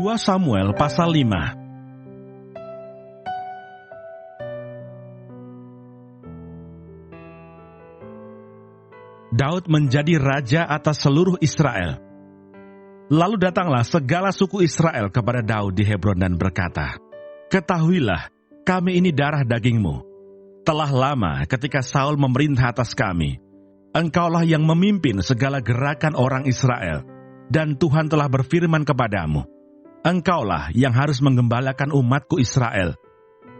2 Samuel pasal 5. Daud menjadi raja atas seluruh Israel. Lalu datanglah segala suku Israel kepada Daud di Hebron dan berkata, "Ketahuilah, kami ini darah dagingmu. Telah lama ketika Saul memerintah atas kami, engkaulah yang memimpin segala gerakan orang Israel, dan Tuhan telah berfirman kepadamu, engkaulah yang harus menggembalakan umatku Israel,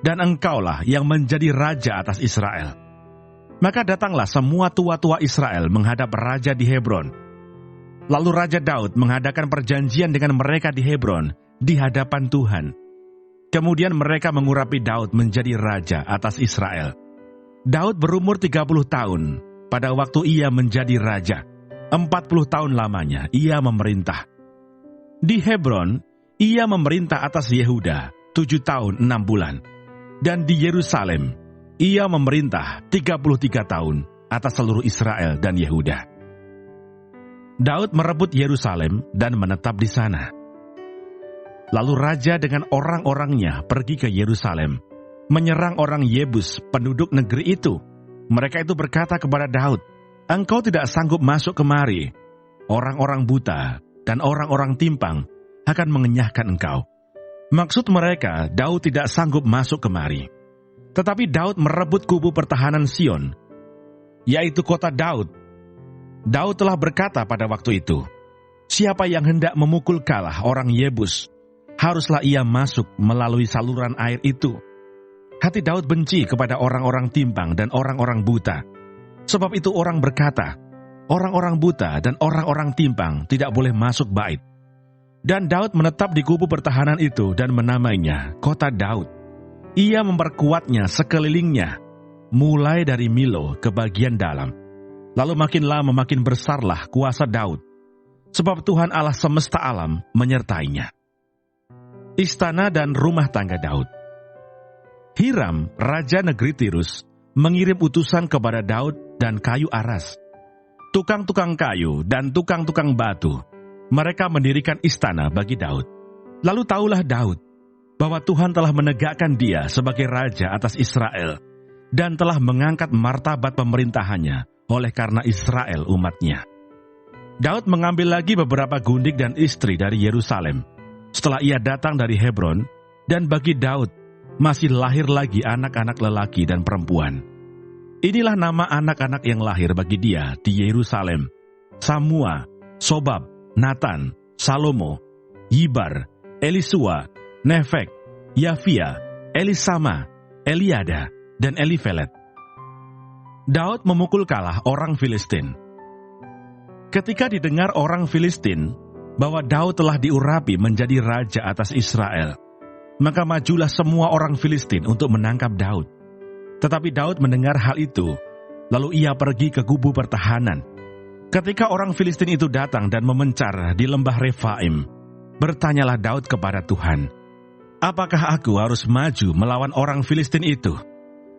dan engkaulah yang menjadi raja atas Israel." Maka datanglah semua tua-tua Israel menghadap raja di Hebron. Lalu Raja Daud mengadakan perjanjian dengan mereka di Hebron di hadapan Tuhan. Kemudian mereka mengurapi Daud menjadi raja atas Israel. Daud berumur 30 tahun pada waktu ia menjadi raja. 40 tahun lamanya ia memerintah. Di Hebron, ia memerintah atas Yehuda 7 tahun 6 bulan. Dan di Yerusalem, ia memerintah 33 tahun atas seluruh Israel dan Yehuda. Daud merebut Yerusalem dan menetap di sana. Lalu raja dengan orang-orangnya pergi ke Yerusalem, menyerang orang Yebus, penduduk negeri itu. Mereka itu berkata kepada Daud, "Engkau tidak sanggup masuk kemari. Orang-orang buta dan orang-orang timpang akan mengenyahkan engkau." Maksud mereka, Daud tidak sanggup masuk kemari. Tetapi Daud merebut kubu pertahanan Sion, yaitu kota Daud. Daud telah berkata pada waktu itu, "Siapa yang hendak memukul kalah orang Yebus, haruslah ia masuk melalui saluran air itu." Hati Daud benci kepada orang-orang timpang dan orang-orang buta. Sebab itu orang berkata, orang-orang buta dan orang-orang timpang tidak boleh masuk bait. Dan Daud menetap di kubu pertahanan itu dan menamainya kota Daud. Ia memperkuatnya sekelilingnya, mulai dari Milo ke bagian dalam. Lalu makin lama makin besarlah kuasa Daud, sebab Tuhan Allah semesta alam menyertainya. Istana dan rumah tangga Daud. Hiram, raja negeri Tirus, mengirim utusan kepada Daud dan kayu aras, tukang-tukang kayu dan tukang-tukang batu. Mereka mendirikan istana bagi Daud. Lalu taulah Daud bahwa Tuhan telah menegakkan dia sebagai raja atas Israel dan telah mengangkat martabat pemerintahannya oleh karena Israel umatnya. Daud mengambil lagi beberapa gundik dan istri dari Yerusalem setelah ia datang dari Hebron, dan bagi Daud masih lahir lagi anak-anak lelaki dan perempuan. Inilah nama anak-anak yang lahir bagi dia di Yerusalem: Samua, Sobab, Natan, Salomo, Yibar, Elisua, Nefek, Yafia, Elisama, Eliada, dan Elifelet. Daud memukul kalah orang Filistin. Ketika didengar orang Filistin bahwa Daud telah diurapi menjadi raja atas Israel, maka majulah semua orang Filistin untuk menangkap Daud. Tetapi Daud mendengar hal itu, lalu ia pergi ke kubu pertahanan. Ketika orang Filistin itu datang dan memencar di lembah Refaim, bertanyalah Daud kepada Tuhan, "Apakah aku harus maju melawan orang Filistin itu?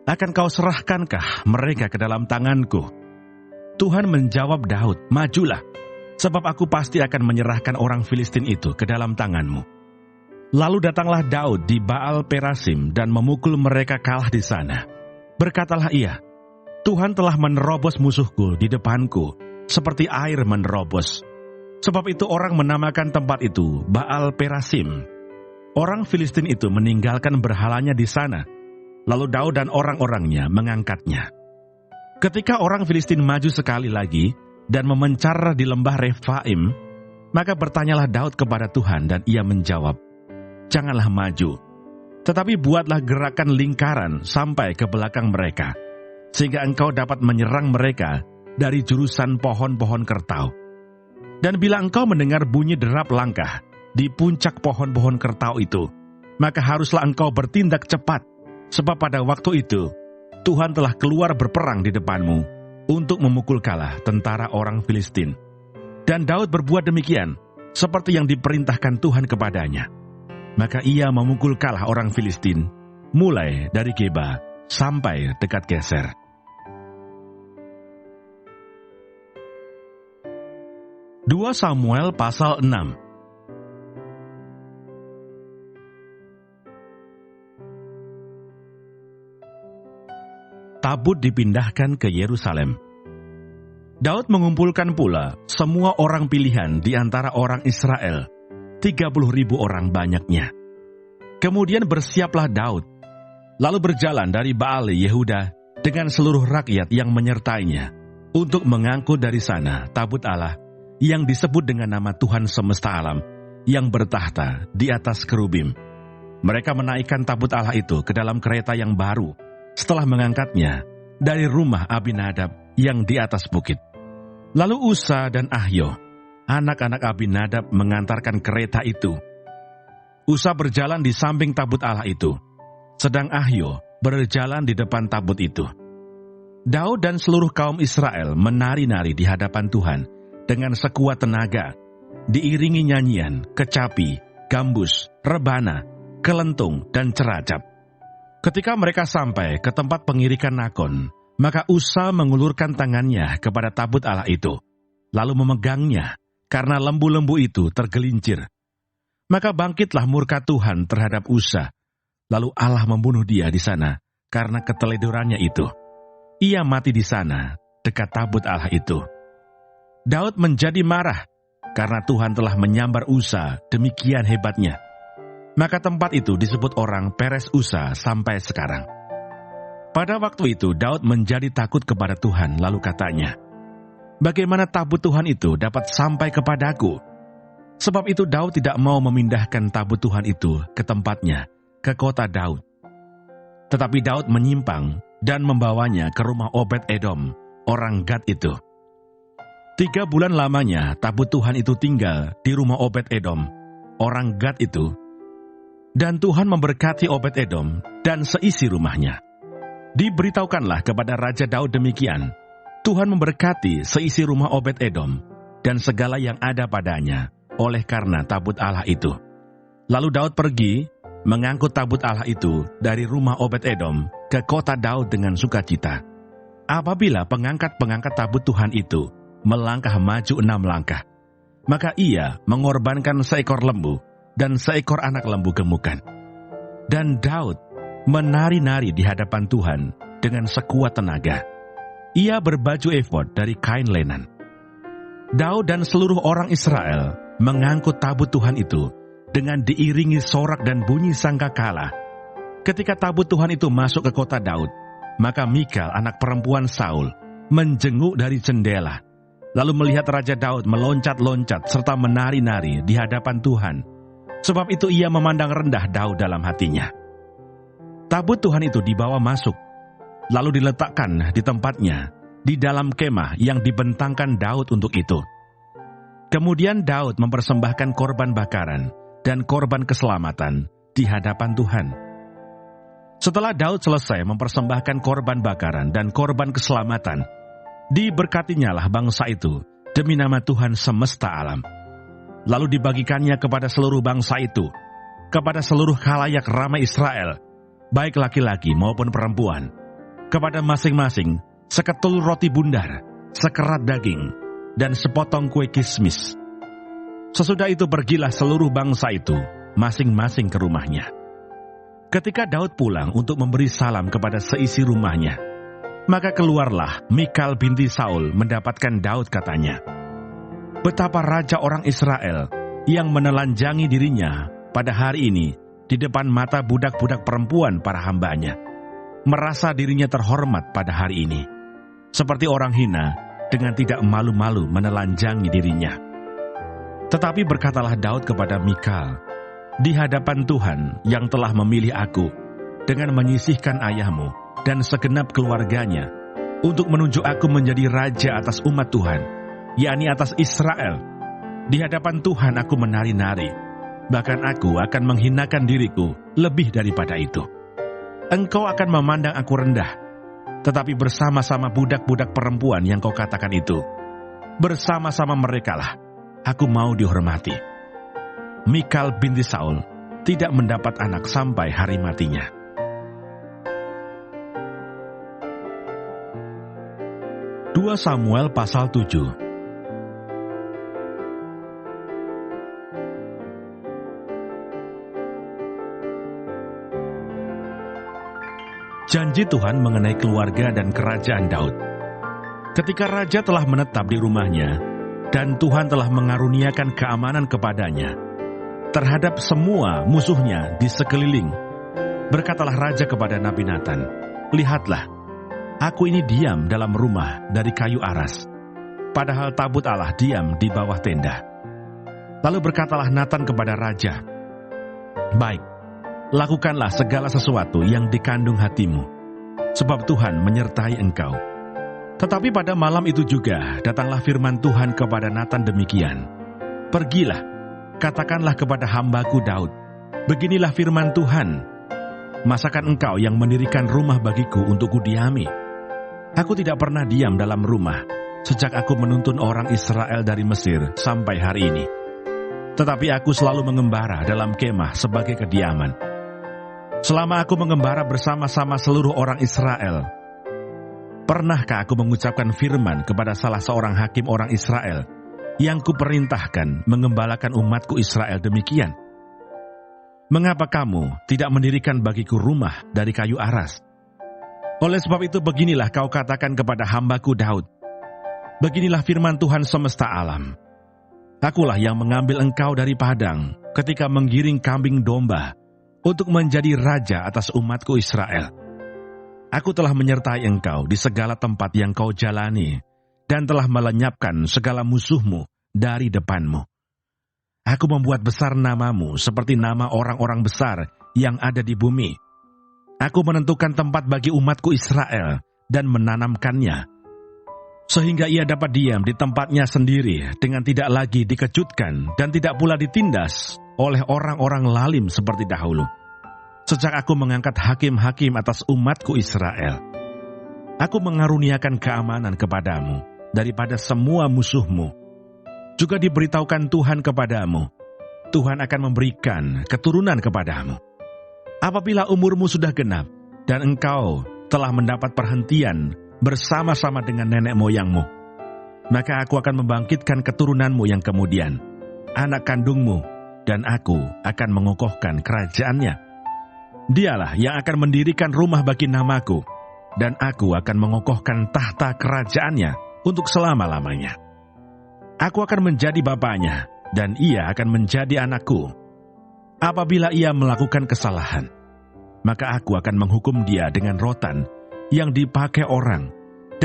Akan kau serahkankah mereka ke dalam tanganku?" Tuhan menjawab Daud, "Majulah, sebab aku pasti akan menyerahkan orang Filistin itu ke dalam tanganmu." Lalu datanglah Daud di Baal Perasim dan memukul mereka kalah di sana. Berkatalah ia, "Tuhan telah menerobos musuhku di depanku, seperti air menerobos." Sebab itu orang menamakan tempat itu Baal Perasim. Orang Filistin itu meninggalkan berhalanya di sana. Lalu Daud dan orang-orangnya mengangkatnya. Ketika orang Filistin maju sekali lagi dan memencar di lembah Refaim, maka bertanyalah Daud kepada Tuhan dan ia menjawab, "Janganlah maju, tetapi buatlah gerakan lingkaran sampai ke belakang mereka, sehingga engkau dapat menyerang mereka dari jurusan pohon-pohon kertau. Dan bila engkau mendengar bunyi derap langkah di puncak pohon-pohon kertau itu, maka haruslah engkau bertindak cepat, sebab pada waktu itu Tuhan telah keluar berperang di depanmu untuk memukul kalah tentara orang Filistin." Dan Daud berbuat demikian, seperti yang diperintahkan Tuhan kepadanya. Maka ia memukul kalah orang Filistin, mulai dari Geba sampai dekat Geser. 2 Samuel pasal 6. tabut dipindahkan ke Yerusalem. Daud mengumpulkan pula semua orang pilihan di antara orang Israel, 30.000 orang banyaknya. Kemudian bersiaplah Daud, lalu berjalan dari Baal Yehuda dengan seluruh rakyat yang menyertainya, untuk mengangkut dari sana tabut Allah yang disebut dengan nama Tuhan semesta alam, yang bertahta di atas kerubim. Mereka menaikkan tabut Allah itu ke dalam kereta yang baru, setelah mengangkatnya dari rumah Abinadab yang di atas bukit. Lalu Usa dan Ahyo, anak-anak Abinadab, mengantarkan kereta itu. Usa berjalan di samping tabut Allah itu, sedang Ahyo berjalan di depan tabut itu. Daud dan seluruh kaum Israel menari-nari di hadapan Tuhan dengan sekuat tenaga, diiringi nyanyian, kecapi, gambus, rebana, kelentung, dan ceracap. Ketika mereka sampai ke tempat pengirikan Nakon, maka Usa mengulurkan tangannya kepada tabut Allah itu, lalu memegangnya, karena lembu-lembu itu tergelincir. Maka bangkitlah murka Tuhan terhadap Usa, lalu Allah membunuh dia di sana karena keteledorannya itu. Ia mati di sana, dekat tabut Allah itu. Daud menjadi marah, karena Tuhan telah menyambar Usa demikian hebatnya. Maka tempat itu disebut orang Peres Usa sampai sekarang. Pada waktu itu Daud menjadi takut kepada Tuhan, lalu katanya, "Bagaimana tabut Tuhan itu dapat sampai kepadaku?" Sebab itu Daud tidak mau memindahkan tabut Tuhan itu ke tempatnya, ke kota Daud. Tetapi Daud menyimpang dan membawanya ke rumah Obed-Edom, orang Gad itu. 3 bulan lamanya tabut Tuhan itu tinggal di rumah Obed-Edom, orang Gad itu. Dan Tuhan memberkati Obed-Edom dan seisi rumahnya. Diberitahukanlah kepada Raja Daud demikian, Tuhan memberkati seisi rumah Obed-Edom dan segala yang ada padanya, oleh karena tabut Allah itu. Lalu Daud pergi, mengangkut tabut Allah itu dari rumah Obed-Edom ke kota Daud dengan sukacita. Apabila pengangkat-pengangkat tabut Tuhan itu melangkah maju 6 langkah, maka ia mengorbankan seekor lembu dan seekor anak lembu gemukan. Dan Daud menari-nari di hadapan Tuhan dengan sekuat tenaga. Ia berbaju efod dari kain lenan. Daud dan seluruh orang Israel mengangkut tabut Tuhan itu dengan diiringi sorak dan bunyi sangkakala. Ketika tabut Tuhan itu masuk ke kota Daud, maka Mikal, anak perempuan Saul, menjenguk dari jendela, lalu melihat Raja Daud meloncat-loncat serta menari-nari di hadapan Tuhan. Sebab itu ia memandang rendah Daud dalam hatinya. Tabut Tuhan itu dibawa masuk, lalu diletakkan di tempatnya, di dalam kemah yang dibentangkan Daud untuk itu. Kemudian Daud mempersembahkan korban bakaran dan korban keselamatan di hadapan Tuhan. Setelah Daud selesai mempersembahkan korban bakaran dan korban keselamatan, diberkatinyalah bangsa itu demi nama Tuhan semesta alam. Lalu dibagikannya kepada seluruh bangsa itu, kepada seluruh khalayak ramai Israel, baik laki-laki maupun perempuan, kepada masing-masing seketul roti bundar, sekerat daging, dan sepotong kue kismis. Sesudah itu pergilah seluruh bangsa itu, masing-masing ke rumahnya. Ketika Daud pulang untuk memberi salam kepada seisi rumahnya, maka keluarlah Mikal binti Saul mendapatkan Daud, katanya, "Betapa raja orang Israel yang menelanjangi dirinya pada hari ini di depan mata budak-budak perempuan para hambanya, merasa dirinya terhormat pada hari ini, seperti orang hina dengan tidak malu-malu menelanjangi dirinya." Tetapi berkatalah Daud kepada Mikal, "Di hadapan Tuhan yang telah memilih aku dengan menyisihkan ayahmu dan segenap keluarganya untuk menunjuk aku menjadi raja atas umat Tuhan, yakni atas Israel. Di hadapan Tuhan aku menari-nari, bahkan aku akan menghinakan diriku lebih daripada itu. Engkau akan memandang aku rendah, tetapi bersama-sama budak-budak perempuan yang kau katakan itu, bersama-sama merekalah aku mau dihormati." Mikal binti Saul tidak mendapat anak sampai hari matinya. Dua Samuel pasal 7. Janji Tuhan mengenai keluarga dan kerajaan Daud. Ketika raja telah menetap di rumahnya, dan Tuhan telah mengaruniakan keamanan kepadanya terhadap semua musuhnya di sekeliling, berkatalah raja kepada Nabi Natan, "Lihatlah, aku ini diam dalam rumah dari kayu aras, padahal tabut Allah diam di bawah tenda." Lalu berkatalah Natan kepada raja, "Baik, lakukanlah segala sesuatu yang dikandung hatimu, sebab Tuhan menyertai engkau." Tetapi pada malam itu juga datanglah firman Tuhan kepada Natan demikian, "Pergilah, katakanlah kepada hambaku Daud, beginilah firman Tuhan, masakan engkau yang mendirikan rumah bagiku untuk kudiami? Aku tidak pernah diam dalam rumah sejak aku menuntun orang Israel dari Mesir sampai hari ini. Tetapi aku selalu mengembara dalam kemah sebagai kediaman. Selama aku mengembara bersama-sama seluruh orang Israel, pernahkah aku mengucapkan firman kepada salah seorang hakim orang Israel yang kuperintahkan mengembalakan umatku Israel demikian? Mengapa kamu tidak mendirikan bagiku rumah dari kayu aras? Oleh sebab itu beginilah kau katakan kepada hambaku Daud, beginilah firman Tuhan semesta alam. Akulah yang mengambil engkau dari padang ketika menggiring kambing domba untuk menjadi raja atas umatku Israel. Aku telah menyertai engkau di segala tempat yang kau jalani dan telah melenyapkan segala musuhmu dari depanmu. Aku membuat besar namamu seperti nama orang-orang besar yang ada di bumi. Aku menentukan tempat bagi umatku Israel dan menanamkannya, sehingga ia dapat diam di tempatnya sendiri dengan tidak lagi dikejutkan dan tidak pula ditindas oleh orang-orang lalim seperti dahulu. Sejak aku mengangkat hakim-hakim atas umatku Israel, aku mengaruniakan keamanan kepadamu daripada semua musuhmu. Juga diberitahukan Tuhan kepadamu, Tuhan akan memberikan keturunan kepadamu. Apabila umurmu sudah genap dan engkau telah mendapat perhentian bersama-sama dengan nenek moyangmu, maka aku akan membangkitkan keturunanmu yang kemudian, anak kandungmu, dan aku akan mengokohkan kerajaannya. Dialah yang akan mendirikan rumah bagi namaku, dan aku akan mengokohkan tahta kerajaannya untuk selama-lamanya. Aku akan menjadi bapaknya, dan ia akan menjadi anakku. Apabila ia melakukan kesalahan, maka aku akan menghukum dia dengan rotan yang dipakai orang,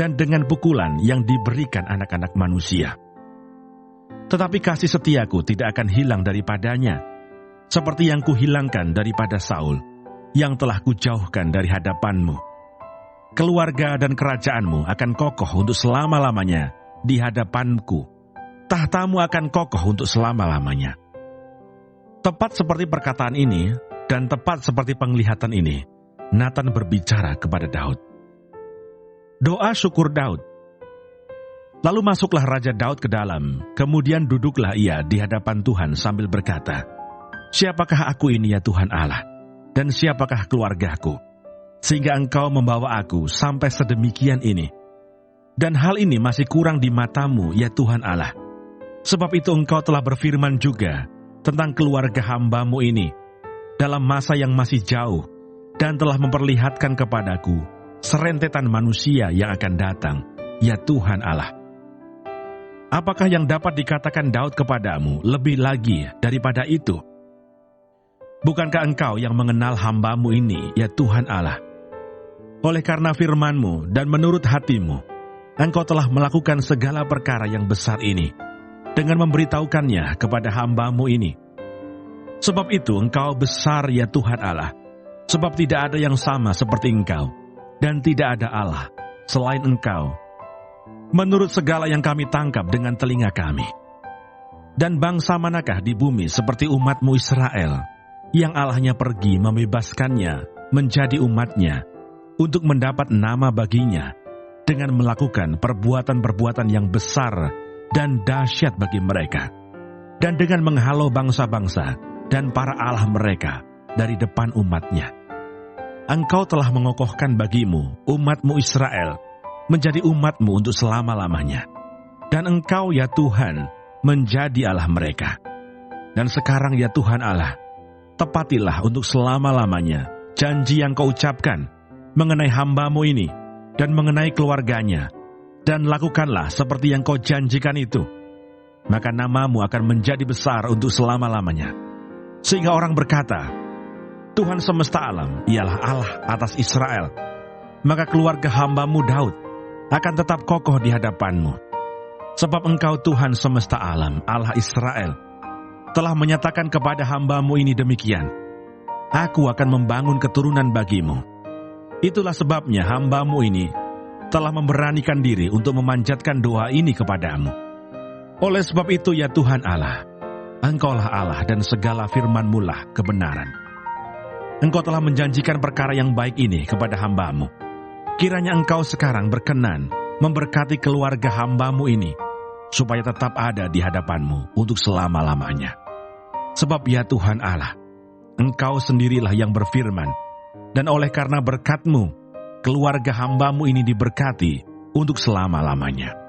dan dengan pukulan yang diberikan anak-anak manusia. Tetapi kasih setiaku tidak akan hilang daripadanya, seperti yang kuhilangkan daripada Saul, yang telah kujauhkan dari hadapanmu. Keluarga dan kerajaanmu akan kokoh untuk selama-lamanya di hadapanku. Tahtamu akan kokoh untuk selama-lamanya." Tepat seperti perkataan ini, dan tepat seperti penglihatan ini, Natan berbicara kepada Daud. Doa syukur Daud. Lalu masuklah Raja Daud ke dalam, kemudian duduklah ia di hadapan Tuhan sambil berkata, "Siapakah aku ini ya Tuhan Allah, dan siapakah keluargaku, sehingga engkau membawa aku sampai sedemikian ini? Dan hal ini masih kurang di matamu ya Tuhan Allah. Sebab itu engkau telah berfirman juga tentang keluarga hambamu ini dalam masa yang masih jauh, dan telah memperlihatkan kepadaku serentetan manusia yang akan datang, ya Tuhan Allah. Apakah yang dapat dikatakan Daud kepadamu lebih lagi daripada itu? Bukankah engkau yang mengenal hambamu ini, ya Tuhan Allah? Oleh karena firman-Mu dan menurut hati-Mu, engkau telah melakukan segala perkara yang besar ini, dengan memberitahukannya kepada hamba-Mu ini. Sebab itu engkau besar ya Tuhan Allah, sebab tidak ada yang sama seperti engkau, dan tidak ada Allah selain engkau. Menurut segala yang kami tangkap dengan telinga kami. Dan bangsa manakah di bumi seperti umat-Mu Israel, yang Allahnya pergi membebaskannya menjadi umatnya, untuk mendapat nama baginya, dengan melakukan perbuatan-perbuatan yang besar dan dahsyat bagi mereka, dan dengan menghalau bangsa-bangsa dan para allah mereka dari depan umatnya. Engkau telah mengokohkan bagimu umat-Mu Israel menjadi umat-Mu untuk selama-lamanya, dan engkau ya Tuhan menjadi Allah mereka. Dan sekarang ya Tuhan Allah, tepatilah untuk selama-lamanya janji yang kau ucapkan mengenai hamba-Mu ini dan mengenai keluarganya, dan lakukanlah seperti yang Kau janjikan itu. Maka nama-Mu akan menjadi besar untuk selama-lamanya. Sehingga orang berkata, Tuhan semesta alam ialah Allah atas Israel. Maka keluarga hamba-Mu Daud akan tetap kokoh di hadapan-Mu. Sebab Engkau Tuhan semesta alam, Allah Israel, telah menyatakan kepada hamba-Mu ini demikian, Aku akan membangun keturunan bagi-Mu. Itulah sebabnya hamba-Mu ini telah memberanikan diri untuk memanjatkan doa ini kepadamu. Oleh sebab itu ya Tuhan Allah, Engkaulah Allah dan segala firman-Mu lah kebenaran. Engkau telah menjanjikan perkara yang baik ini kepada hamba-Mu. Kiranya Engkau sekarang berkenan memberkati keluarga hamba-Mu ini, supaya tetap ada di hadapan-Mu untuk selama-lamanya. Sebab ya Tuhan Allah, Engkau sendirilah yang berfirman, dan oleh karena berkat-Mu, keluarga hamba-Mu ini diberkati untuk selama-lamanya.